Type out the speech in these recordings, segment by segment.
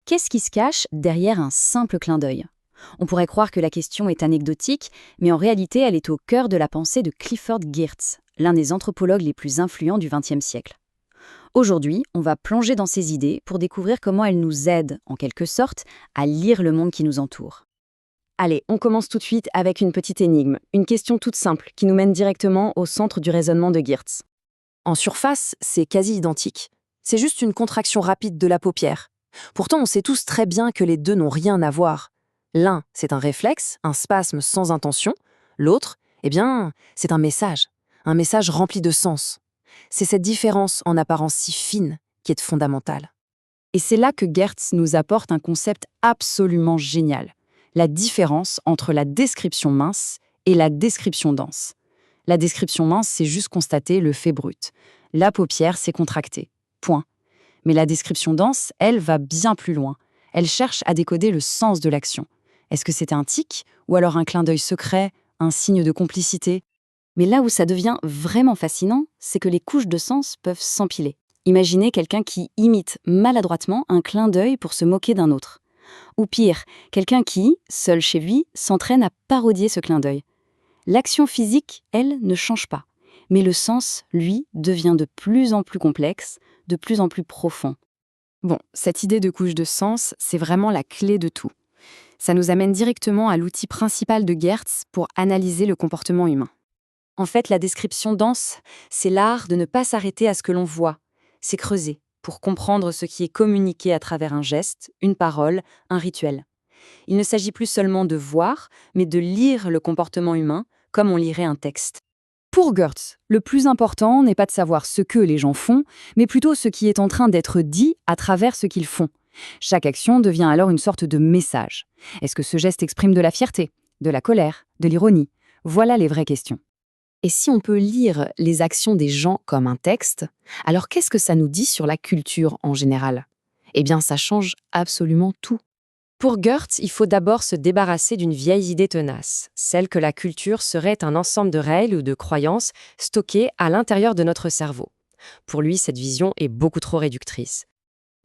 Qu'est-ce qui se cache derrière un simple clin d'œil? On pourrait croire que la question est anecdotique, mais en réalité, elle est au cœur de la pensée de Clifford Geertz, l'un des anthropologues les plus influents du XXe siècle. Aujourd'hui, on va plonger dans ces idées pour découvrir comment elles nous aident, en quelque sorte, à lire le monde qui nous entoure. Allez, on commence tout de suite avec une petite énigme, une question toute simple qui nous mène directement au centre du raisonnement de Geertz. En surface, c'est quasi identique. C'est juste une contraction rapide de la paupière. Pourtant, on sait tous très bien que les deux n'ont rien à voir. L'un, c'est un réflexe, un spasme sans intention. L'autre, c'est un message rempli de sens. C'est cette différence en apparence si fine qui est fondamentale. Et c'est là que Geertz nous apporte un concept absolument génial, la différence entre la description mince et la description dense. La description mince, c'est juste constater le fait brut. La paupière, c'est contracté. Point. Mais la description dense, elle, va bien plus loin. Elle cherche à décoder le sens de l'action. Est-ce que c'est un tic, ou alors un clin d'œil secret, un signe de complicité? Mais là où ça devient vraiment fascinant, c'est que les couches de sens peuvent s'empiler. Imaginez quelqu'un qui imite maladroitement un clin d'œil pour se moquer d'un autre. Ou pire, quelqu'un qui, seul chez lui, s'entraîne à parodier ce clin d'œil. L'action physique, elle, ne change pas. Mais le sens, lui, devient de plus en plus complexe, de plus en plus profond. Bon, cette idée de couche de sens, c'est vraiment la clé de tout. Ça nous amène directement à l'outil principal de Geertz pour analyser le comportement humain. En fait, la description dense, c'est l'art de ne pas s'arrêter à ce que l'on voit. C'est creuser, pour comprendre ce qui est communiqué à travers un geste, une parole, un rituel. Il ne s'agit plus seulement de voir, mais de lire le comportement humain comme on lirait un texte. Pour Geertz, le plus important n'est pas de savoir ce que les gens font, mais plutôt ce qui est en train d'être dit à travers ce qu'ils font. Chaque action devient alors une sorte de message. Est-ce que ce geste exprime de la fierté, de la colère, de l'ironie? Voilà les vraies questions. Et si on peut lire les actions des gens comme un texte, alors qu'est-ce que ça nous dit sur la culture en général? Eh bien, ça change absolument tout. Pour Geertz, il faut d'abord se débarrasser d'une vieille idée tenace, celle que la culture serait un ensemble de règles ou de croyances stockées à l'intérieur de notre cerveau. Pour lui, cette vision est beaucoup trop réductrice.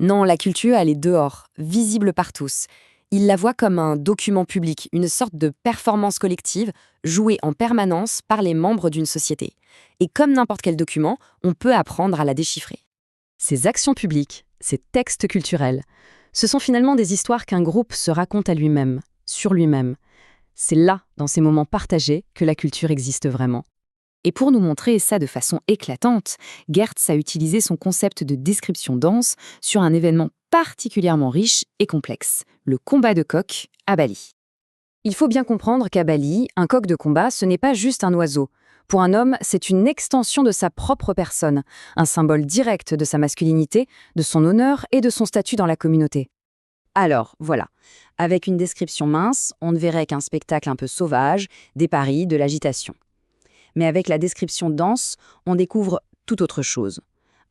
Non, la culture, elle est dehors, visible par tous. Il la voit comme un document public, une sorte de performance collective, jouée en permanence par les membres d'une société. Et comme n'importe quel document, on peut apprendre à la déchiffrer. Ces actions publiques, ces textes culturels, ce sont finalement des histoires qu'un groupe se raconte à lui-même, sur lui-même. C'est là, dans ces moments partagés, que la culture existe vraiment. Et pour nous montrer ça de façon éclatante, Geertz a utilisé son concept de description dense sur un événement particulièrement riche et complexe, le combat de coqs à Bali. Il faut bien comprendre qu'à Bali, un coq de combat, ce n'est pas juste un oiseau. Pour un homme, c'est une extension de sa propre personne, un symbole direct de sa masculinité, de son honneur et de son statut dans la communauté. Alors, voilà, avec une description mince, on ne verrait qu'un spectacle un peu sauvage, des paris, de l'agitation. Mais avec la description dense, on découvre tout autre chose.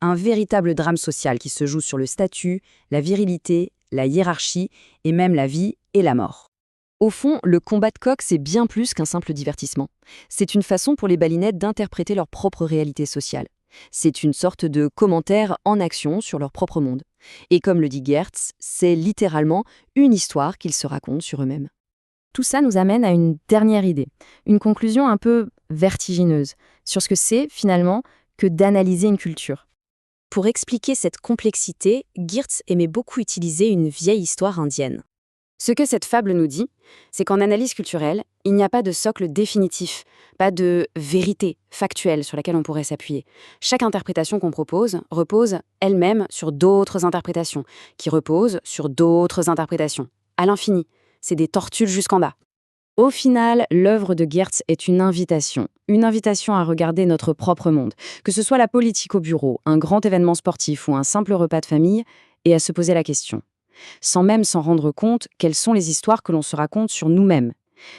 Un véritable drame social qui se joue sur le statut, la virilité, la hiérarchie et même la vie et la mort. Au fond, le combat de coq, c'est bien plus qu'un simple divertissement. C'est une façon pour les balinettes d'interpréter leur propre réalité sociale. C'est une sorte de commentaire en action sur leur propre monde. Et comme le dit Geertz, c'est littéralement une histoire qu'ils se racontent sur eux-mêmes. Tout ça nous amène à une dernière idée, une conclusion un peu vertigineuse sur ce que c'est finalement que d'analyser une culture. Pour expliquer cette complexité, Geertz aimait beaucoup utiliser une vieille histoire indienne. Ce que cette fable nous dit, c'est qu'en analyse culturelle, il n'y a pas de socle définitif, pas de vérité factuelle sur laquelle on pourrait s'appuyer. Chaque interprétation qu'on propose repose elle-même sur d'autres interprétations, qui reposent sur d'autres interprétations, à l'infini. C'est des tortues jusqu'en bas. Au final, l'œuvre de Geertz est une invitation à regarder notre propre monde, que ce soit la politique au bureau, un grand événement sportif ou un simple repas de famille, et à se poser la question, sans même s'en rendre compte, quelles sont les histoires que l'on se raconte sur nous-mêmes.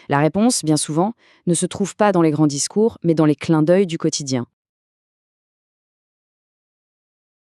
La réponse, bien souvent, ne se trouve pas dans les grands discours, mais dans les clins d'œil du quotidien.